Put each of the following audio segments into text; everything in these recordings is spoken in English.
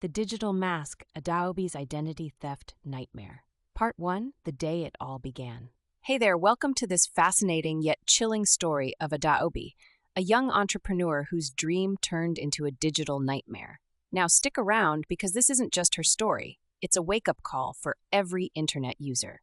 The Digital Mask, Adaobi's Identity Theft Nightmare. Part 1, The Day It All Began. Hey there, welcome to this fascinating yet chilling story of Adaobi, a young entrepreneur whose dream turned into a digital nightmare. Now stick around because this isn't just her story, it's a wake-up call for every internet user.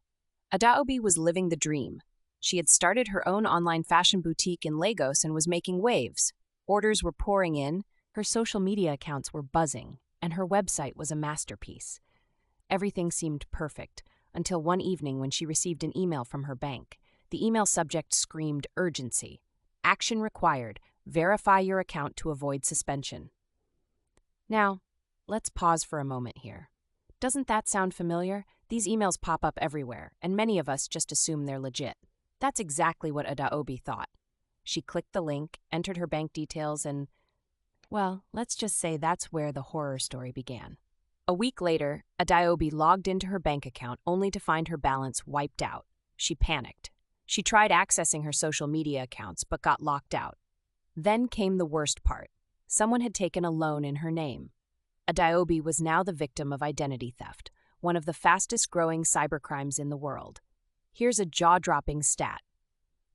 Adaobi was living the dream. She had started her own online fashion boutique in Lagos and was making waves. Orders were pouring in, her social media accounts were buzzing, and her website was a masterpiece. Everything seemed perfect, until one evening when she received an email from her bank. The email subject screamed urgency. Action required. Verify your account to avoid suspension. Now, let's pause for a moment here. Doesn't that sound familiar? These emails pop up everywhere, and many of us just assume they're legit. That's exactly what Adaobi thought. She clicked the link, entered her bank details, and well, let's just say that's where the horror story began. A week later, Adaobi logged into her bank account only to find her balance wiped out. She panicked. She tried accessing her social media accounts but got locked out. Then came the worst part. Someone had taken a loan in her name. Adaobi was now the victim of identity theft, one of the fastest-growing cybercrimes in the world. Here's a jaw-dropping stat.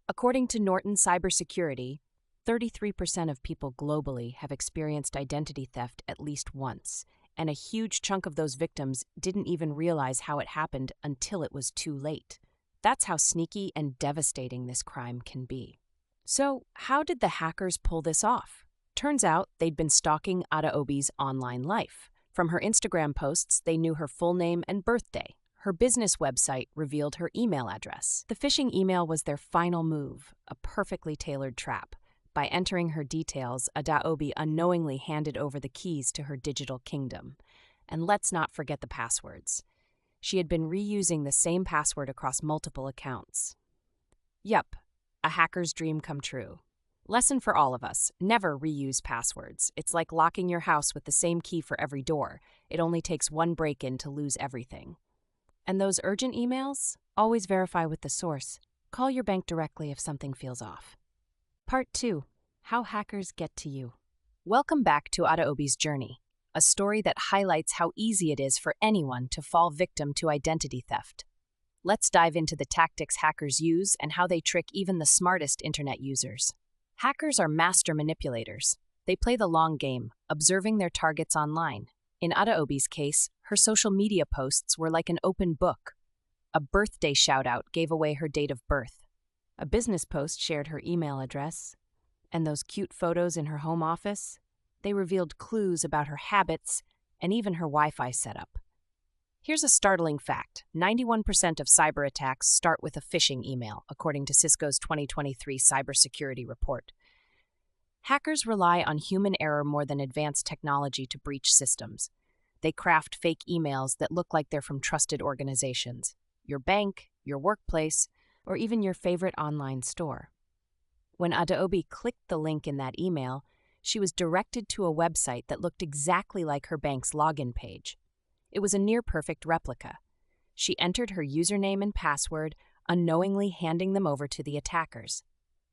According to Norton Cybersecurity, 33% of people globally have experienced identity theft at least once, and a huge chunk of those victims didn't even realize how it happened until it was too late. That's how sneaky and devastating this crime can be. So, how did the hackers pull this off? Turns out they'd been stalking Adaobi's online life. From her Instagram posts, they knew her full name and birthday. Her business website revealed her email address. The phishing email was their final move, a perfectly tailored trap. By entering her details, Adaobi unknowingly handed over the keys to her digital kingdom. And let's not forget the passwords. She had been reusing the same password across multiple accounts. Yup, a hacker's dream come true. Lesson for all of us, never reuse passwords. It's like locking your house with the same key for every door. It only takes one break-in to lose everything. And those urgent emails? Always verify with the source. Call your bank directly if something feels off. Part 2. How hackers get to you. Welcome back to Adaobi's journey, a story that highlights how easy it is for anyone to fall victim to identity theft. Let's dive into the tactics hackers use and how they trick even the smartest internet users. Hackers are master manipulators. They play the long game, observing their targets online. In Adaobi's case, her social media posts were like an open book. A birthday shout-out gave away her date of birth. A business post shared her email address, and those cute photos in her home office, they revealed clues about her habits and even her Wi-Fi setup. Here's a startling fact. 91% of cyberattacks start with a phishing email, according to Cisco's 2023 Cybersecurity report. Hackers rely on human error more than advanced technology to breach systems. They craft fake emails that look like they're from trusted organizations, your bank, your workplace, or even your favorite online store. When Adaobi clicked the link in that email, she was directed to a website that looked exactly like her bank's login page. It was a near-perfect replica. She entered her username and password, unknowingly handing them over to the attackers.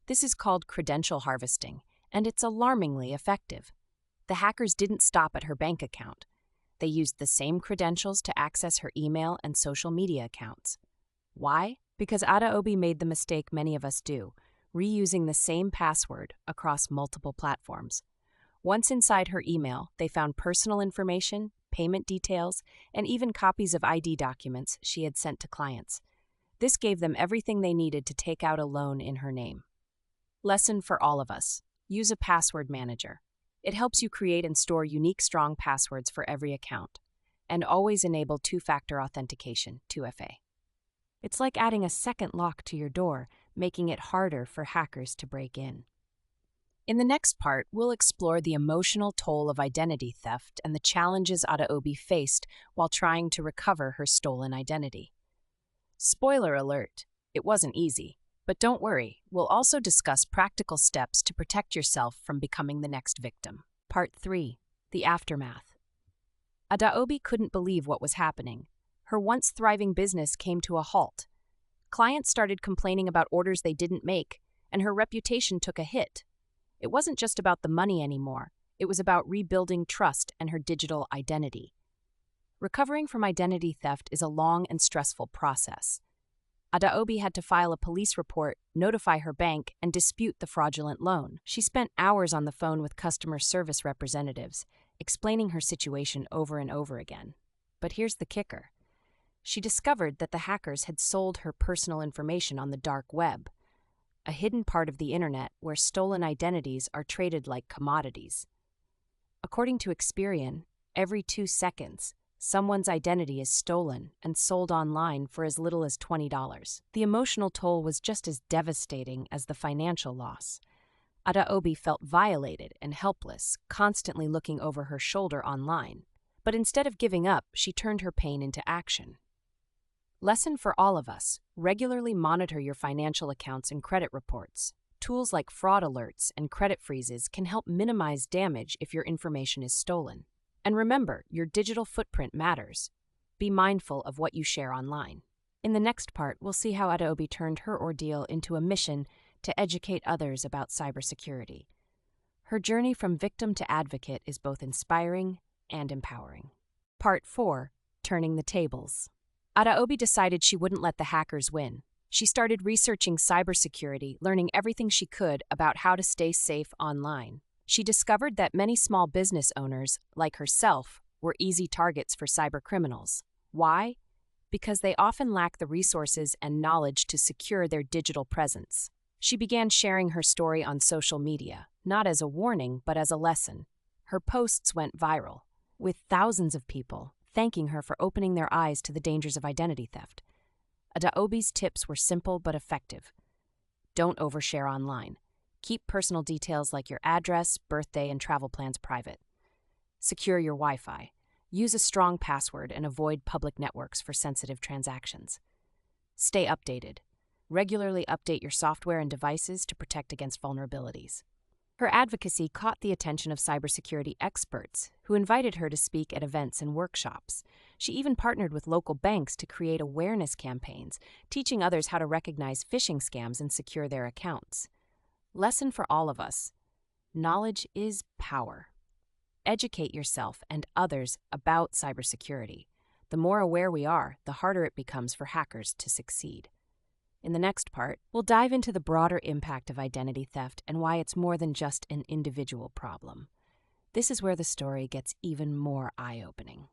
This is called credential harvesting, and it's alarmingly effective. The hackers didn't stop at her bank account. They used the same credentials to access her email and social media accounts. Why? Because Adaobi made the mistake many of us do, reusing the same password across multiple platforms. Once inside her email, they found personal information, payment details, and even copies of ID documents she had sent to clients. This gave them everything they needed to take out a loan in her name. Lesson for all of us. Use a password manager. It helps you create and store unique, strong passwords for every account. And always enable two-factor authentication, 2FA. It's like adding a second lock to your door, making it harder for hackers to break in. In the next part, we'll explore the emotional toll of identity theft and the challenges Adaobi faced while trying to recover her stolen identity. Spoiler alert, it wasn't easy, but don't worry, we'll also discuss practical steps to protect yourself from becoming the next victim. Part 3. The Aftermath. Adaobi couldn't believe what was happening. Her once thriving business came to a halt. Clients started complaining about orders they didn't make, and her reputation took a hit. It wasn't just about the money anymore. It was about rebuilding trust and her digital identity. Recovering from identity theft is a long and stressful process. Adaobi had to file a police report, notify her bank, and dispute the fraudulent loan. She spent hours on the phone with customer service representatives, explaining her situation over and over again. But here's the kicker. She discovered that the hackers had sold her personal information on the dark web, a hidden part of the internet where stolen identities are traded like commodities. According to Experian, every 2 seconds, someone's identity is stolen and sold online for as little as $20. The emotional toll was just as devastating as the financial loss. Adaobi felt violated and helpless, constantly looking over her shoulder online. But instead of giving up, she turned her pain into action. Lesson for all of us: regularly monitor your financial accounts and credit reports. Tools like fraud alerts and credit freezes can help minimize damage if your information is stolen. And remember, your digital footprint matters. Be mindful of what you share online. In the next part, we'll see how Adaobi turned her ordeal into a mission to educate others about cybersecurity. Her journey from victim to advocate is both inspiring and empowering. Part 4. Turning the tables. Adaobi decided she wouldn't let the hackers win. She started researching cybersecurity, learning everything she could about how to stay safe online. She discovered that many small business owners, like herself, were easy targets for cybercriminals. Why? Because they often lack the resources and knowledge to secure their digital presence. She began sharing her story on social media, not as a warning, but as a lesson. Her posts went viral, with thousands of people thanking her for opening their eyes to the dangers of identity theft. Adaobi's tips were simple but effective. Don't overshare online. Keep personal details like your address, birthday, and travel plans private. Secure your Wi-Fi. Use a strong password and avoid public networks for sensitive transactions. Stay updated. Regularly update your software and devices to protect against vulnerabilities. Her advocacy caught the attention of cybersecurity experts, who invited her to speak at events and workshops. She even partnered with local banks to create awareness campaigns, teaching others how to recognize phishing scams and secure their accounts. Lesson for all of us: knowledge is power. Educate yourself and others about cybersecurity. The more aware we are, the harder it becomes for hackers to succeed. In the next part, we'll dive into the broader impact of identity theft and why it's more than just an individual problem. This is where the story gets even more eye-opening.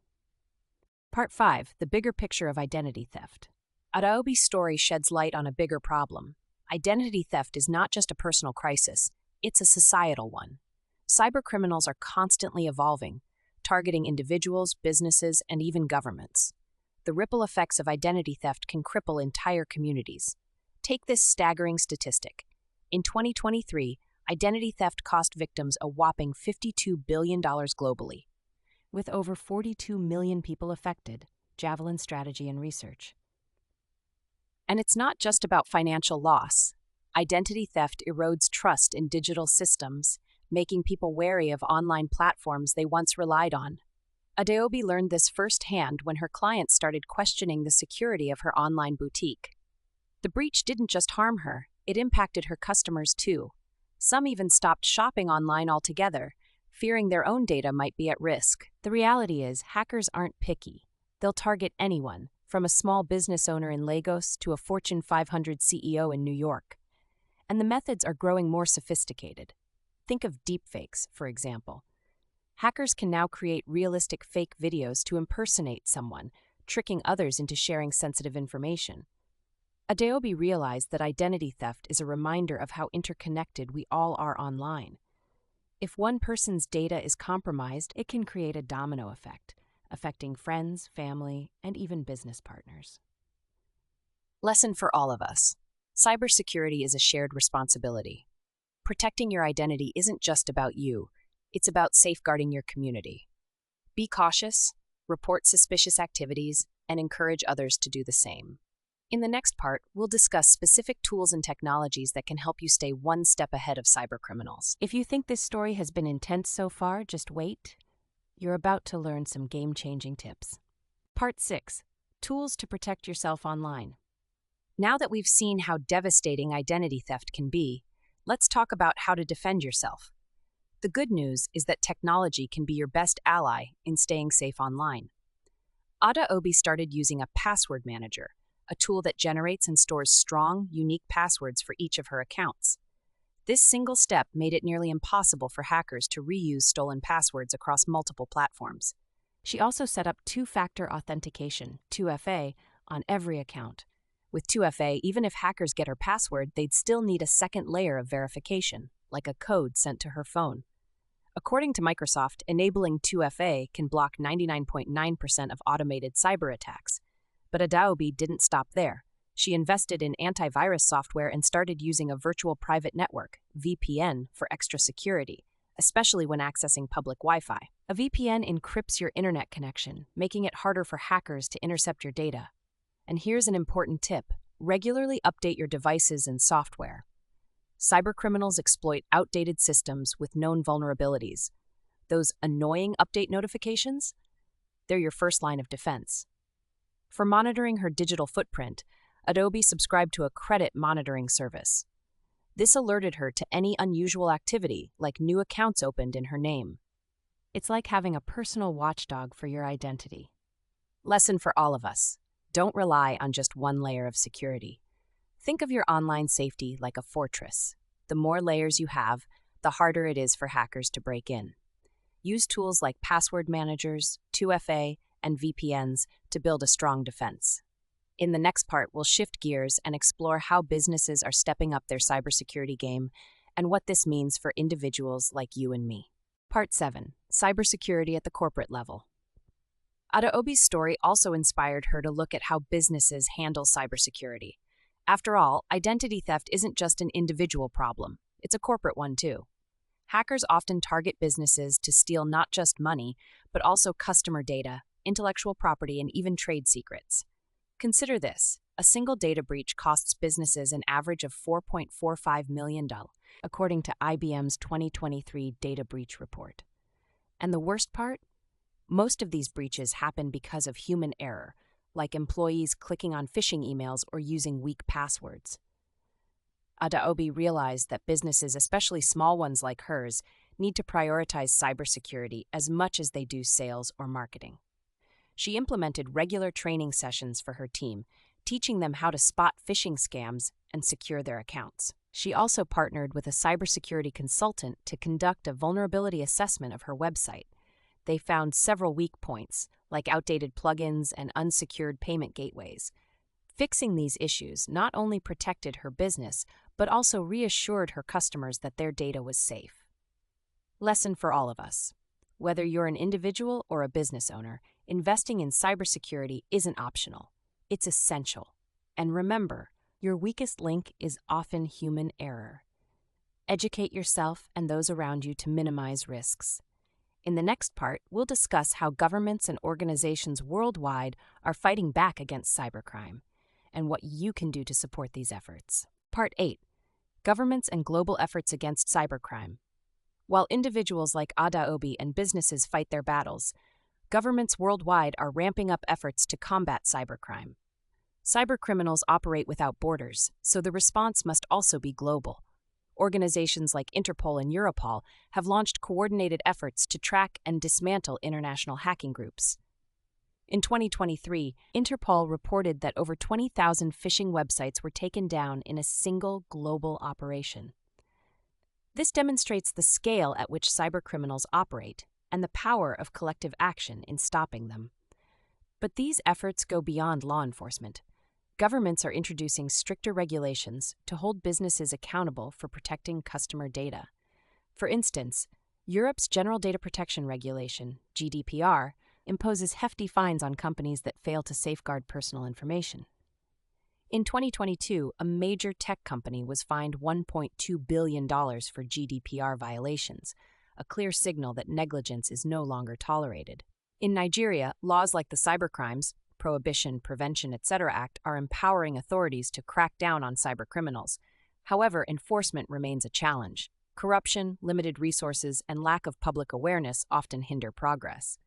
Part 5. The bigger picture of identity theft. Adaobi's story sheds light on a bigger problem. Identity theft is not just a personal crisis, it's a societal one. Cybercriminals are constantly evolving, targeting individuals, businesses, and even governments. The ripple effects of identity theft can cripple entire communities. Take this staggering statistic. In 2023, identity theft cost victims a whopping $52 billion globally. With over 42 million people affected, Javelin Strategy and Research. And it's not just about financial loss. Identity theft erodes trust in digital systems, making people wary of online platforms they once relied on. Adaobi learned this firsthand when her clients started questioning the security of her online boutique. The breach didn't just harm her, it impacted her customers too. Some even stopped shopping online altogether, fearing their own data might be at risk. The reality is, hackers aren't picky. They'll target anyone, from a small business owner in Lagos to a Fortune 500 CEO in New York. And the methods are growing more sophisticated. Think of deepfakes, for example. Hackers can now create realistic fake videos to impersonate someone, tricking others into sharing sensitive information. Adaobi realized that identity theft is a reminder of how interconnected we all are online. If one person's data is compromised, it can create a domino effect, affecting friends, family, and even business partners. Lesson for all of us: cybersecurity is a shared responsibility. Protecting your identity isn't just about you. It's about safeguarding your community. Be cautious, report suspicious activities, and encourage others to do the same. In the next part, we'll discuss specific tools and technologies that can help you stay one step ahead of cybercriminals. If you think this story has been intense so far, just wait. You're about to learn some game-changing tips. Part 6. Tools to protect yourself online. Now that we've seen how devastating identity theft can be, let's talk about how to defend yourself. The good news is that technology can be your best ally in staying safe online. Adaobi started using a password manager, a tool that generates and stores strong, unique passwords for each of her accounts. This single step made it nearly impossible for hackers to reuse stolen passwords across multiple platforms. She also set up two-factor authentication, 2FA, on every account. With 2FA, even if hackers get her password, they'd still need a second layer of verification, like a code sent to her phone. According to Microsoft, enabling 2FA can block 99.9% of automated cyberattacks. But Adaobi didn't stop there. She invested in antivirus software and started using a virtual private network, VPN, for extra security, especially when accessing public Wi-Fi. A VPN encrypts your internet connection, making it harder for hackers to intercept your data. And here's an important tip: regularly update your devices and software. Cybercriminals exploit outdated systems with known vulnerabilities. Those annoying update notifications? They're your first line of defense. For monitoring her digital footprint, Adaobi subscribed to a credit monitoring service. This alerted her to any unusual activity, like new accounts opened in her name. It's like having a personal watchdog for your identity. Lesson for all of us: don't rely on just one layer of security. Think of your online safety like a fortress. The more layers you have, the harder it is for hackers to break in. Use tools like password managers, 2FA, and VPNs to build a strong defense. In the next part, we'll shift gears and explore how businesses are stepping up their cybersecurity game and what this means for individuals like you and me. Part 7. Cybersecurity at the corporate level. Adaobi's story also inspired her to look at how businesses handle cybersecurity. After all, identity theft isn't just an individual problem, it's a corporate one too. Hackers often target businesses to steal not just money, but also customer data, intellectual property, and even trade secrets. Consider this: a single data breach costs businesses an average of $4.45 million, according to IBM's 2023 data breach report. And the worst part? Most of these breaches happen because of human error, like employees clicking on phishing emails or using weak passwords. Adaobi realized that businesses, especially small ones like hers, need to prioritize cybersecurity as much as they do sales or marketing. She implemented regular training sessions for her team, teaching them how to spot phishing scams and secure their accounts. She also partnered with a cybersecurity consultant to conduct a vulnerability assessment of her website. They found several weak points, like outdated plugins and unsecured payment gateways. Fixing these issues not only protected her business, but also reassured her customers that their data was safe. Lesson for all of us: whether you're an individual or a business owner, investing in cybersecurity isn't optional. It's essential. And remember, your weakest link is often human error. Educate yourself and those around you to minimize risks. In the next part, we'll discuss how governments and organizations worldwide are fighting back against cybercrime, and what you can do to support these efforts. Part 8. Governments and global efforts against cybercrime. While individuals like Adaobi and businesses fight their battles, governments worldwide are ramping up efforts to combat cybercrime. Cybercriminals operate without borders, so the response must also be global. Organizations like Interpol and Europol have launched coordinated efforts to track and dismantle international hacking groups. In 2023, Interpol reported that over 20,000 phishing websites were taken down in a single global operation. This demonstrates the scale at which cybercriminals operate and the power of collective action in stopping them. But these efforts go beyond law enforcement. Governments are introducing stricter regulations to hold businesses accountable for protecting customer data. For instance, Europe's General Data Protection Regulation, GDPR, imposes hefty fines on companies that fail to safeguard personal information. In 2022, a major tech company was fined $1.2 billion for GDPR violations, a clear signal that negligence is no longer tolerated. In Nigeria, laws like the Cybercrimes, Prohibition, Prevention, etc. Act are empowering authorities to crack down on cybercriminals. However, enforcement remains a challenge. Corruption, limited resources, and lack of public awareness often hinder progress.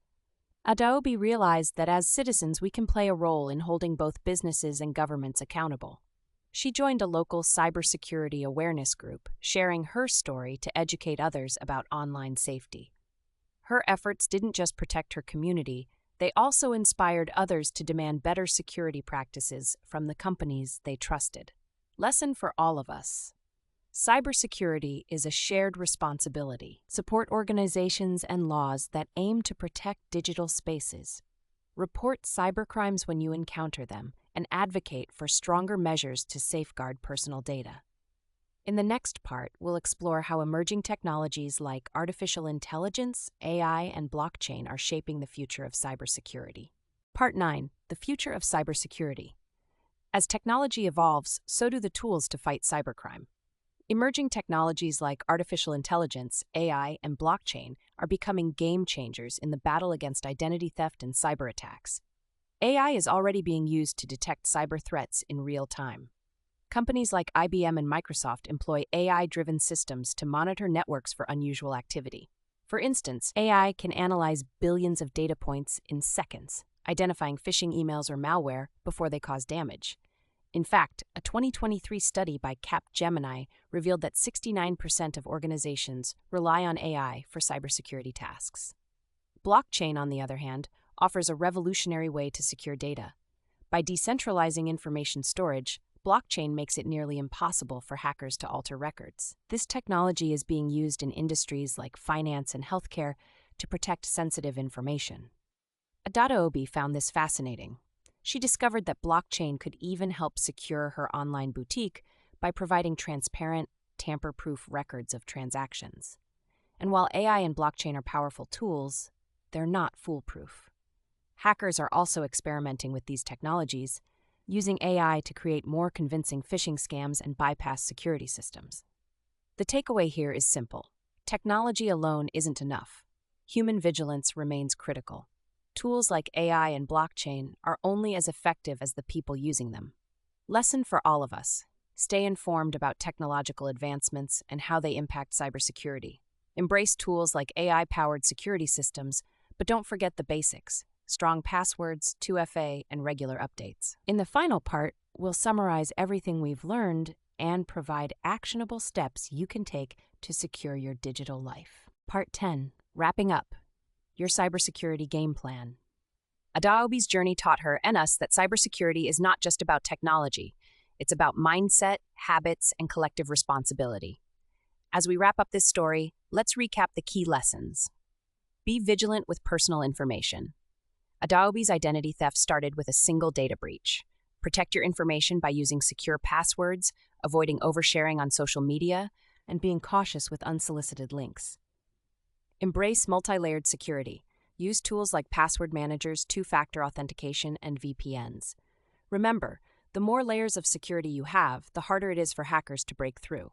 Adaobi realized that as citizens we can play a role in holding both businesses and governments accountable. She joined a local cybersecurity awareness group, sharing her story to educate others about online safety. Her efforts didn't just protect her community, they also inspired others to demand better security practices from the companies they trusted. Lesson for all of us. Cybersecurity is a shared responsibility. Support organizations and laws that aim to protect digital spaces. Report cybercrimes when you encounter them and advocate for stronger measures to safeguard personal data. In the next part, we'll explore how emerging technologies like artificial intelligence, AI, and blockchain are shaping the future of cybersecurity. Part 9. The Future of Cybersecurity. As technology evolves, so do the tools to fight cybercrime. Emerging technologies like artificial intelligence, AI, and blockchain are becoming game changers in the battle against identity theft and cyberattacks. AI is already being used to detect cyber threats in real time. Companies like IBM and Microsoft employ AI-driven systems to monitor networks for unusual activity. For instance, AI can analyze billions of data points in seconds, identifying phishing emails or malware before they cause damage. In fact, a 2023 study by Capgemini revealed that 69% of organizations rely on AI for cybersecurity tasks. Blockchain, on the other hand, offers a revolutionary way to secure data. By decentralizing information storage, blockchain makes it nearly impossible for hackers to alter records. This technology is being used in industries like finance and healthcare to protect sensitive information. Adaobi found this fascinating. She discovered that blockchain could even help secure her online boutique by providing transparent, tamper-proof records of transactions. And while AI and blockchain are powerful tools, they're not foolproof. Hackers are also experimenting with these technologies, using AI to create more convincing phishing scams and bypass security systems. The takeaway here is simple. Technology alone isn't enough. Human vigilance remains critical. Tools like AI and blockchain are only as effective as the people using them. Lesson for all of us. Stay informed about technological advancements and how they impact cybersecurity. Embrace tools like AI-powered security systems, but don't forget the basics. Strong passwords, 2FA, and regular updates. In the final part, we'll summarize everything we've learned and provide actionable steps you can take to secure your digital life. Part 10. Wrapping up. Your cybersecurity game plan. Adaobi's journey taught her and us that cybersecurity is not just about technology. It's about mindset, habits, and collective responsibility. As we wrap up this story, let's recap the key lessons. Be vigilant with personal information. Adaobi's identity theft started with a single data breach. Protect your information by using secure passwords, avoiding oversharing on social media, and being cautious with unsolicited links. Embrace multi-layered security. Use tools like password managers, two-factor authentication, and VPNs. Remember, the more layers of security you have, the harder it is for hackers to break through.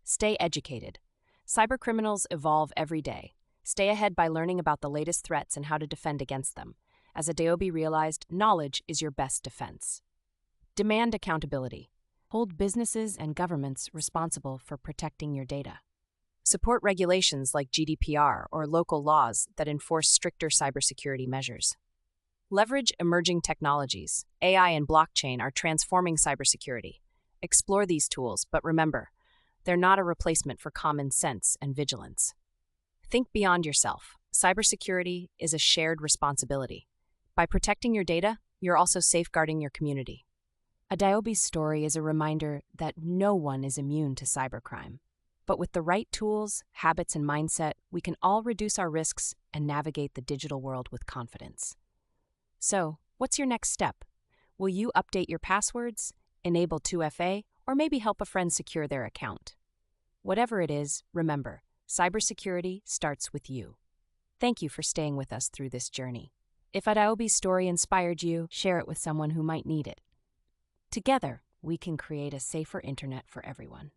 Stay educated. Cybercriminals evolve every day. Stay ahead by learning about the latest threats and how to defend against them. As Adaobi realized, knowledge is your best defense. Demand accountability. Hold businesses and governments responsible for protecting your data. Support regulations like GDPR or local laws that enforce stricter cybersecurity measures. Leverage emerging technologies. AI and blockchain are transforming cybersecurity. Explore these tools, but remember, they're not a replacement for common sense and vigilance. Think beyond yourself. Cybersecurity is a shared responsibility. By protecting your data, you're also safeguarding your community. Adaobi's story is a reminder that no one is immune to cybercrime. But with the right tools, habits, and mindset, we can all reduce our risks and navigate the digital world with confidence. So, what's your next step? Will you update your passwords, enable 2FA, or maybe help a friend secure their account? Whatever it is, remember, cybersecurity starts with you. Thank you for staying with us through this journey. If Adaobi's story inspired you, share it with someone who might need it. Together, we can create a safer internet for everyone.